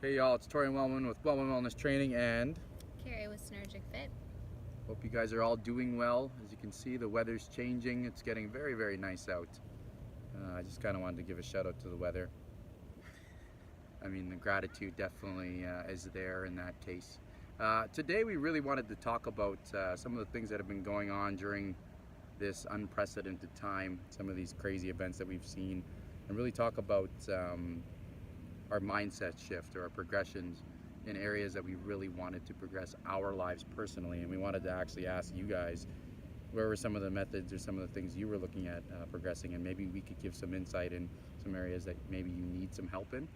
Hey y'all, it's Taurean Wellman with Wellman Wellness Training, and Carrie with Synergic Fit. hope you guys are all doing well. As you can see, the weather's changing. It's getting very, very nice out. I just kind of wanted to give a shout out to the weather. I mean, the gratitude definitely is there in that case. Today we really wanted to talk about some of the things that have been going on during this unprecedented time, some of these crazy events that we've seen, and really talk about our mindset shift or our progressions in areas that we really wanted to progress our lives personally. And we wanted to actually ask you guys, where were some of the methods or some of the things you were looking at progressing, and maybe we could give some insight in some areas that maybe you need some help in,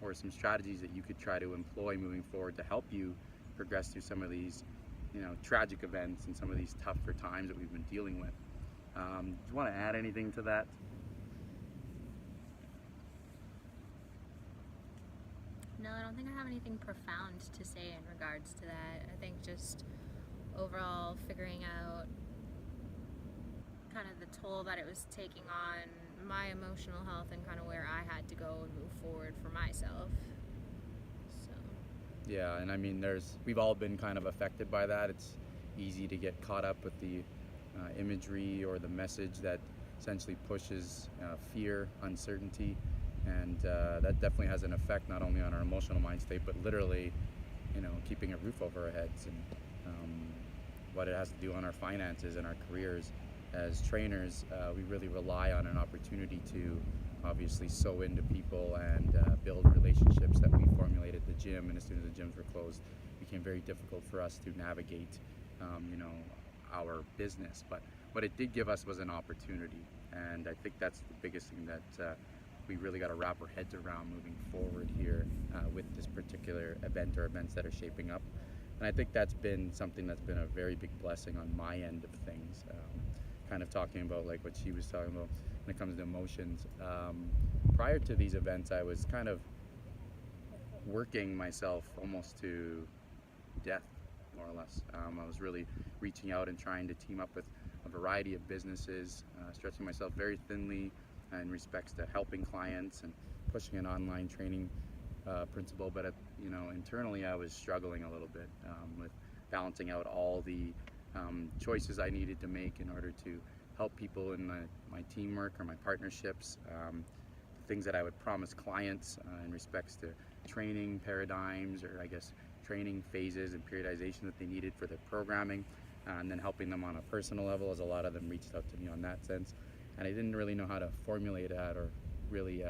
or some strategies that you could try to employ moving forward to help you progress through some of these, tragic events and some of these tougher times that we've been dealing with. Do you want to add anything to that? No, I don't think I have anything profound to say in regards to that. I think just overall figuring out kind of the toll that it was taking on my emotional health and kind of where I had to go and move forward for myself. So. Yeah, and I mean, we've all been kind of affected by that. It's easy to get caught up with the imagery or the message that essentially pushes fear, uncertainty, and that definitely has an effect not only on our emotional mind state, but literally, keeping a roof over our heads, and what it has to do on our finances and our careers. As trainers, we really rely on an opportunity to obviously sew into people and build relationships that we formulated at the gym, and as soon as the gyms were closed, it became very difficult for us to navigate our business. But what it did give us was an opportunity, and I think that's the biggest thing that we really got to wrap our heads around moving forward here with this particular event or events that are shaping up. And I think that's been something that's been a very big blessing on my end of things. Kind of talking about like what she was talking about when it comes to emotions. Prior to these events, I was kind of working myself almost to death, more or less. I was really reaching out and trying to team up with a variety of businesses, stretching myself very thinly in respects to helping clients and pushing an online training principle. But internally, I was struggling a little bit with balancing out all the choices I needed to make in order to help people in my teamwork or my partnerships, things that I would promise clients in respects to training paradigms, or I guess training phases and periodization that they needed for their programming, and then helping them on a personal level, as a lot of them reached out to me on that sense. And I didn't really know how to formulate that or really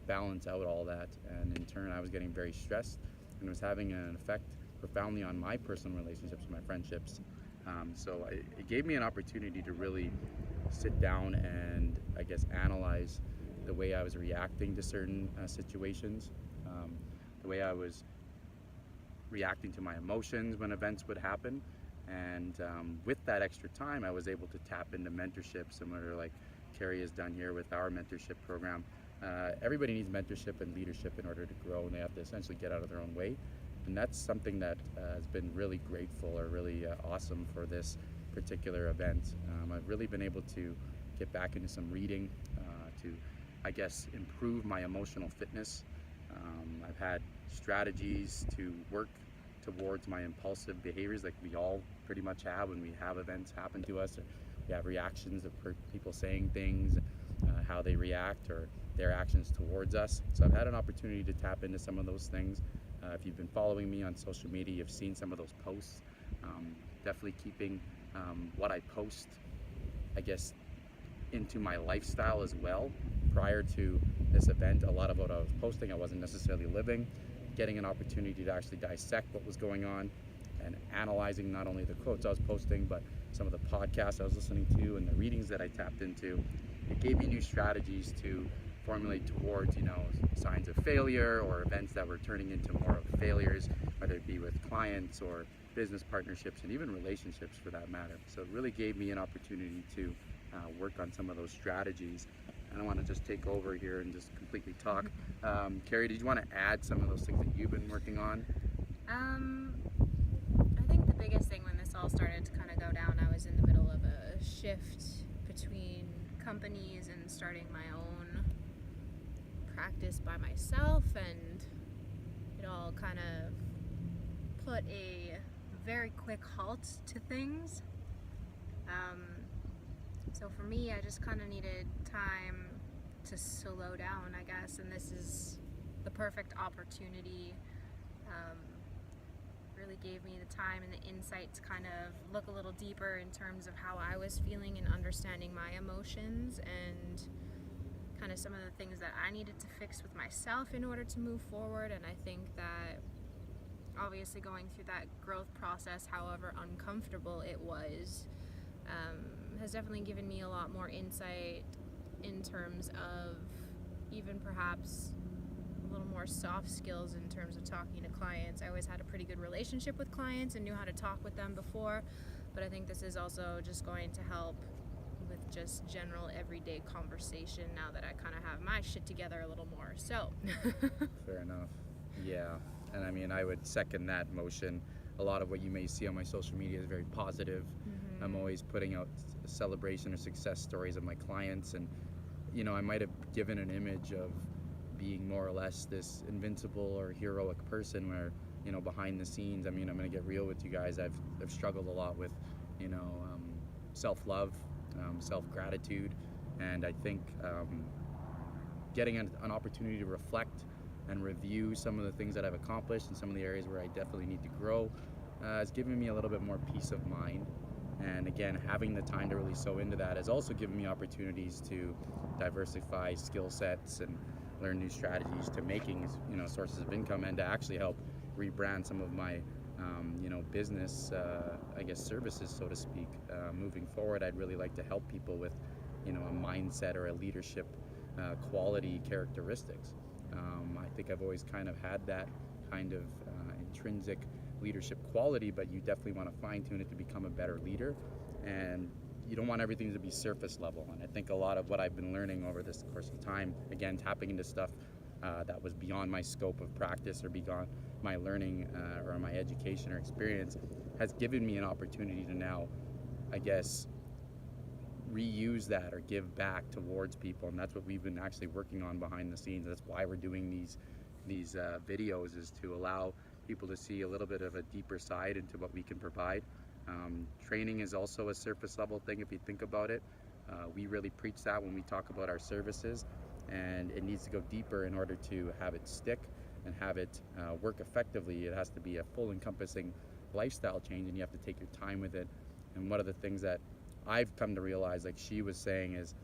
balance out all that, and in turn I was getting very stressed, and it was having an effect profoundly on my personal relationships, my friendships. So it gave me an opportunity to really sit down and I guess analyze the way I was reacting to certain situations, the way I was reacting to my emotions when events would happen. And with that extra time, I was able to tap into mentorship, similar to like Carrie has done here with our mentorship program. Everybody needs mentorship and leadership in order to grow, and they have to essentially get out of their own way. And that's something that has been really grateful or really awesome for this particular event. I've really been able to get back into some reading to, I guess, improve my emotional fitness. I've had strategies to work towards my impulsive behaviors, like we all pretty much have when we have events happen to us, or we have reactions of people saying things, how they react or their actions towards us. So I've had an opportunity to tap into some of those things. If you've been following me on social media, you've seen some of those posts. Definitely keeping what I post, I guess, into my lifestyle as well. Prior to this event, a lot of what I was posting I wasn't necessarily living. Getting an opportunity to actually dissect what was going on and analyzing not only the quotes I was posting, but some of the podcasts I was listening to and the readings that I tapped into. It gave me new strategies to formulate towards, signs of failure or events that were turning into more of failures, whether it be with clients or business partnerships and even relationships for that matter. So it really gave me an opportunity to work on some of those strategies. I don't want to just take over here and just completely talk. Carrie, did you want to add some of those things that you've been working on? I think the biggest thing when this all started to kind of go down, I was in the middle of a shift between companies and starting my own practice by myself, and all kind of put a very quick halt to things. So for me, I just kind of needed time to slow down, I guess, and this is the perfect opportunity. Really gave me the time and the insight to kind of look a little deeper in terms of how I was feeling and understanding my emotions and kind of some of the things that I needed to fix with myself in order to move forward. And I think that obviously going through that growth process, however uncomfortable it was, has definitely given me a lot more insight in terms of even perhaps a little more soft skills in terms of talking to clients. I always had a pretty good relationship with clients and knew how to talk with them before, but I think this is also just going to help with just general everyday conversation now that I kind of have my shit together a little more. So Fair enough. Yeah, and I mean, I would second that motion. A lot of what you may see on my social media is very positive. I'm always putting out celebration or success stories of my clients, and I might have given an image of being more or less this invincible or heroic person where, behind the scenes, I mean, I'm going to get real with you guys. I've struggled a lot with, self-love, self-gratitude, and I think getting an opportunity to reflect and review some of the things that I've accomplished and some of the areas where I definitely need to grow has given me a little bit more peace of mind. And again, having the time to really sow into that has also given me opportunities to diversify skill sets and learn new strategies to making, sources of income, and to actually help rebrand some of my, business, services, so to speak. Moving forward, I'd really like to help people with, a mindset or a leadership quality characteristics. I think I've always kind of had that kind of intrinsic leadership quality, but you definitely want to fine-tune it to become a better leader, and you don't want everything to be surface level. And I think a lot of what I've been learning over this course of time, again, tapping into stuff that was beyond my scope of practice or beyond my learning or my education or experience, has given me an opportunity to now, I guess, reuse that or give back towards people. And that's what we've been actually working on behind the scenes. That's why we're doing these videos, is to allow people to see a little bit of a deeper side into what we can provide. Training is also a surface level thing if you think about it. We really preach that when we talk about our services, and it needs to go deeper in order to have it stick and have it work effectively. It has to be a full encompassing lifestyle change, and you have to take your time with it. And one of the things that I've come to realize, like she was saying, is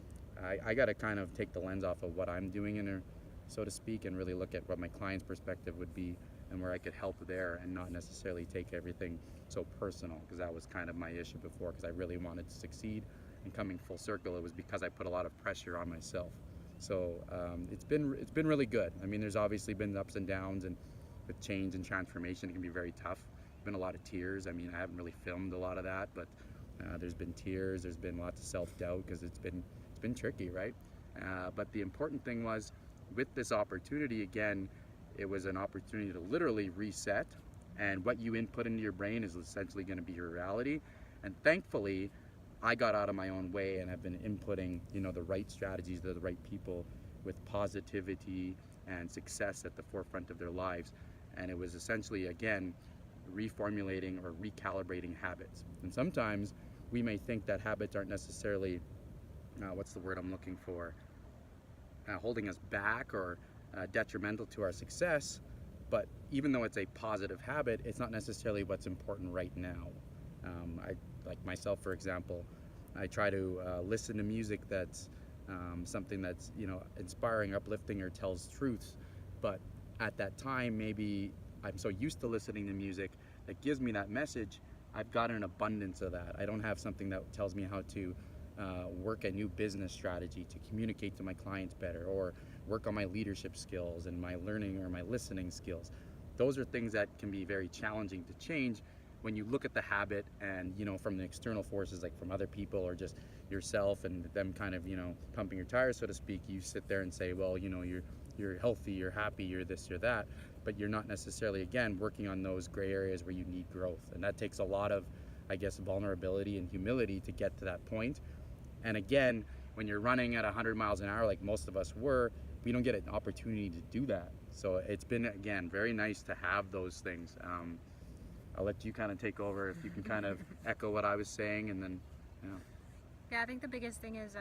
I got to kind of take the lens off of what I'm doing in her, so to speak, and really look at what my client's perspective would be and where I could help there, and not necessarily take everything so personal, because that was kind of my issue before, because I really wanted to succeed. And coming full circle, it was because I put a lot of pressure on myself. So it's been really good. I mean, there's obviously been ups and downs, and with change and transformation, it can be very tough. There's been a lot of tears. I mean, I haven't really filmed a lot of that, but there's been tears. There's been lots of self-doubt, because it's been tricky, right? But the important thing was, with this opportunity, again, it was an opportunity to literally reset, and what you input into your brain is essentially going to be your reality. And thankfully, I got out of my own way and have been inputting, the right strategies to the right people with positivity and success at the forefront of their lives. And it was essentially, again, reformulating or recalibrating habits. And sometimes we may think that habits aren't necessarily, what's the word I'm looking for, holding us back or detrimental to our success, but even though it's a positive habit, it's not necessarily what's important right now. I, like myself, for example, I try to listen to music that's something that's inspiring, uplifting, or tells truths, but at that time, maybe I'm so used to listening to music that gives me that message, I've got an abundance of that. I don't have something that tells me how to work a new business strategy to communicate to my clients better, or work on my leadership skills and my learning or my listening skills. Those are things that can be very challenging to change when you look at the habit and, from the external forces, like from other people or just yourself and them kind of, pumping your tires, so to speak. You sit there and say, well, you're healthy, you're happy, you're this, you're that, but you're not necessarily, again, working on those gray areas where you need growth. And that takes a lot of, I guess, vulnerability and humility to get to that point. And again, when you're running at 100 miles an hour, like most of us were, we don't get an opportunity to do that. So it's been, again, very nice to have those things. I'll let you kind of take over if you can kind of echo what I was saying, and then, you know. Yeah, I think the biggest thing is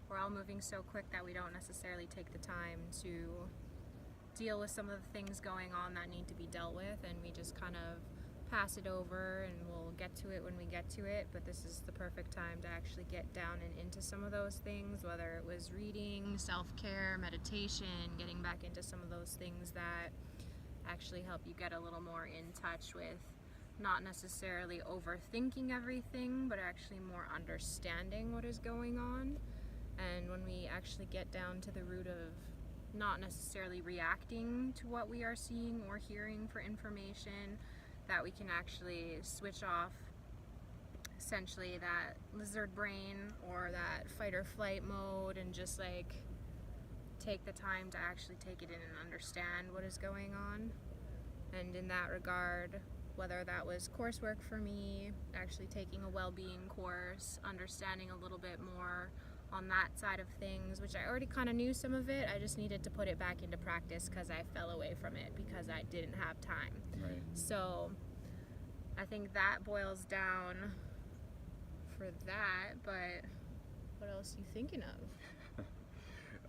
we're all moving so quick that we don't necessarily take the time to deal with some of the things going on that need to be dealt with, and we just kind of pass it over and we'll get to it when we get to it. But this is the perfect time to actually get down and into some of those things, whether it was reading, self-care, meditation, getting back into some of those things that actually help you get a little more in touch with not necessarily overthinking everything, but actually more understanding what is going on. And when we actually get down to the root of not necessarily reacting to what we are seeing or hearing for information, that we can actually switch off essentially that lizard brain or that fight or flight mode and just like take the time to actually take it in and understand what is going on. And in that regard, whether that was coursework for me, actually taking a well-being course, understanding a little bit more on that side of things, which I already kind of knew some of it, I just needed to put it back into practice because I fell away from it because I didn't have time. Right. So I think that boils down for that, but what else are you thinking of?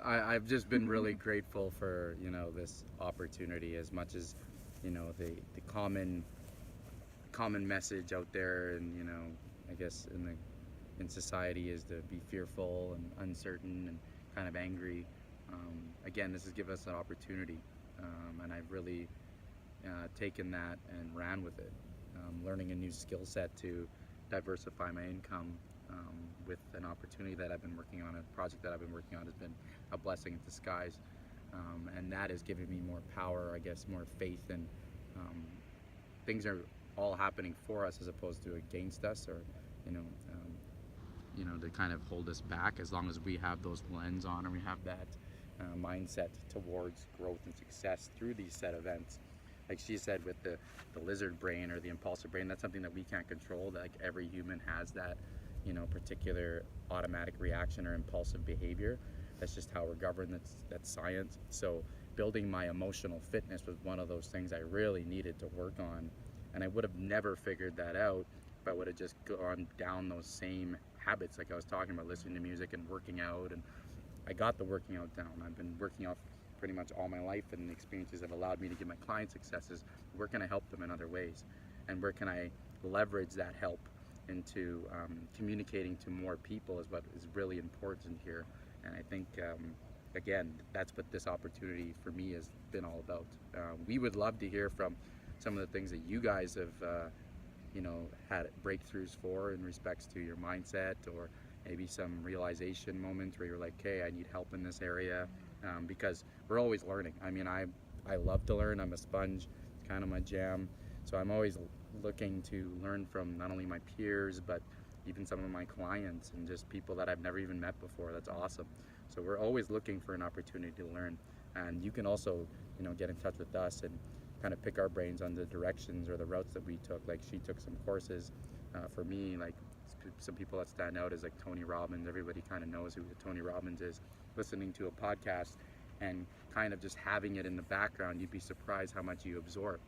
I've just been really grateful for, you know, this opportunity, as much as, you know, the common message out there, and, you know, I guess in society is to be fearful and uncertain and kind of angry. Again, this has given us an opportunity, and I've really taken that and ran with it, learning a new skill set to diversify my income with an opportunity that I've been working on. A project that I've been working on has been a blessing in disguise, and that has given me more power, I guess, more faith, and things are all happening for us as opposed to against us, or to kind of hold us back, as long as we have those lens on and we have that mindset towards growth and success through these set events. Like she said, with the lizard brain or the impulsive brain, that's something that we can't control. That, like, every human has that, you know, particular automatic reaction or impulsive behavior. That's just how we're governed. That's science. So building my emotional fitness was one of those things I really needed to work on, and I would have never figured that out if I would have just gone down those same habits, like I was talking about, listening to music and working out. And I got the working out down. I've been working out pretty much all my life, and the experiences have allowed me to give my clients successes. Where can I help them in other ways, and where can I leverage that help into communicating to more people is what is really important here. And I think again, that's what this opportunity for me has been all about. We would love to hear from some of the things that you guys have had breakthroughs for in respects to your mindset, or maybe some realization moments where you're like, hey, I need help in this area, because we're always learning. I mean, I love to learn. I'm a sponge. It's kind of my jam. So I'm always looking to learn from not only my peers, but even some of my clients and just people that I've never even met before. That's awesome. So we're always looking for an opportunity to learn. And you can also, get in touch with us and kind of pick our brains on the directions or the routes that we took. Like, she took some courses. For me, like, some people that stand out is like Tony Robbins. Everybody kind of knows who Tony Robbins is. Listening to a podcast and kind of just having it in the background, you'd be surprised how much you absorb.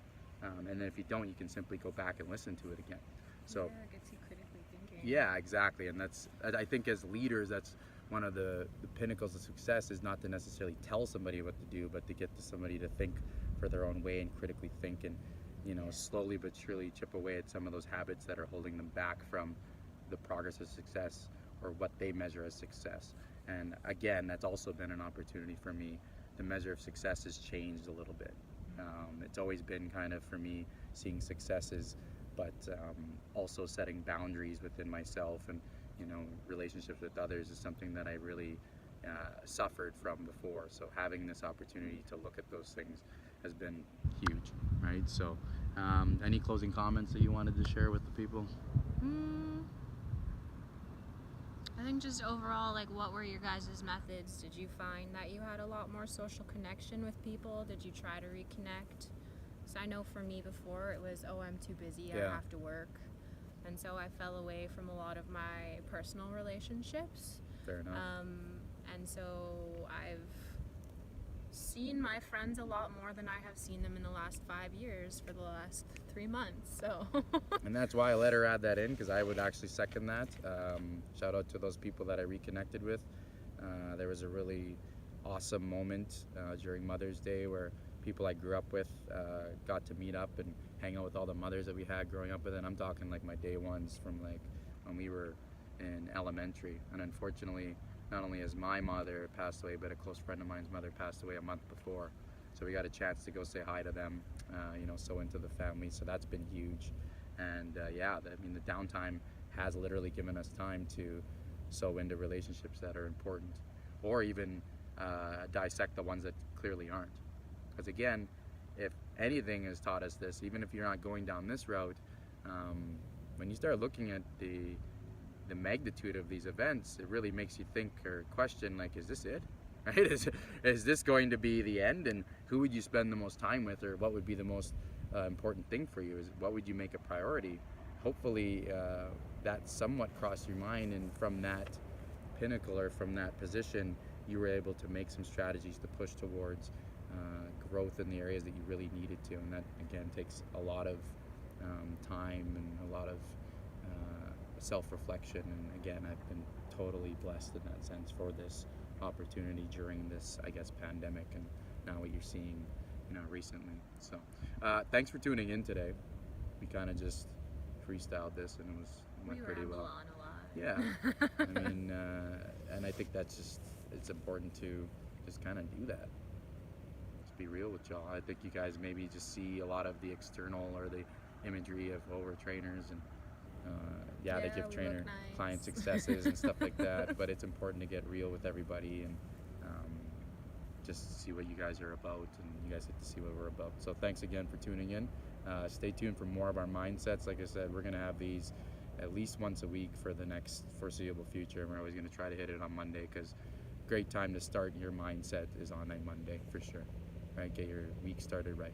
And then if you don't, you can simply go back and listen to it again. So yeah, it gets you critically thinking. Yeah, exactly. And that's, I think, as leaders, that's one of the pinnacles of success, is not to necessarily tell somebody what to do, but to get to somebody to think for their own way and critically think, and slowly but surely chip away at some of those habits that are holding them back from the progress of success, or what they measure as success. And again, that's also been an opportunity for me. The measure of success has changed a little bit. It's always been kind of, for me, seeing successes, but also setting boundaries within myself, and relationships with others is something that I really suffered from before. So having this opportunity to look at those things has been huge, right? So any closing comments that you wanted to share with the people? I think just overall, like, what were your guys' methods? Did you find that you had a lot more social connection with people? Did you try to reconnect? So I know for me before, it was, I'm too busy, I have to work. And so I fell away from a lot of my personal relationships. Fair enough. And so I've seen my friends a lot more than I have seen them in the last 5 years for the last 3 months. So And that's why I let her add that in, because I would actually second that. Shout out to those people that I reconnected with. There was a really awesome moment during Mother's Day where people I grew up with got to meet up and hang out with all the mothers that we had growing up with. And I'm talking like my day ones from like when we were in elementary. And unfortunately, not only has my mother passed away, but a close friend of mine's mother passed away a month before. So we got a chance to go say hi to them, so into the family. So that's been huge. And the downtime has literally given us time to sow into relationships that are important, or even dissect the ones that clearly aren't. Because again, if anything has taught us this, even if you're not going down this route, when you start looking at the magnitude of these events, it really makes you think or question, like, is this it? Right? Is this going to be the end? And who would you spend the most time with, or what would be the most important thing for you? What would you make a priority? Hopefully that somewhat crossed your mind, and from that pinnacle or from that position, you were able to make some strategies to push towards growth in the areas that you really needed to. And that, again, takes a lot of time and a lot of self-reflection. And again, I've been totally blessed in that sense for this opportunity during this, I guess, pandemic, and now what you're seeing, recently. So thanks for tuning in today. We kind of just freestyled this, and it went pretty well. On a lot. Yeah. And I think it's important to just kind of do that. Just be real with y'all. I think you guys maybe just see a lot of the external or the imagery of overtrainers, and they give trainer client successes and stuff like that, but it's important to get real with everybody and just see what you guys are about, and you guys get to see what we're about. So thanks again for tuning in. Stay tuned for more of our mindsets. Like I said, we're going to have these at least once a week for the next foreseeable future, and we're always going to try to hit it on Monday, because great time to start your mindset is on a Monday for sure. Right? Get your week started right.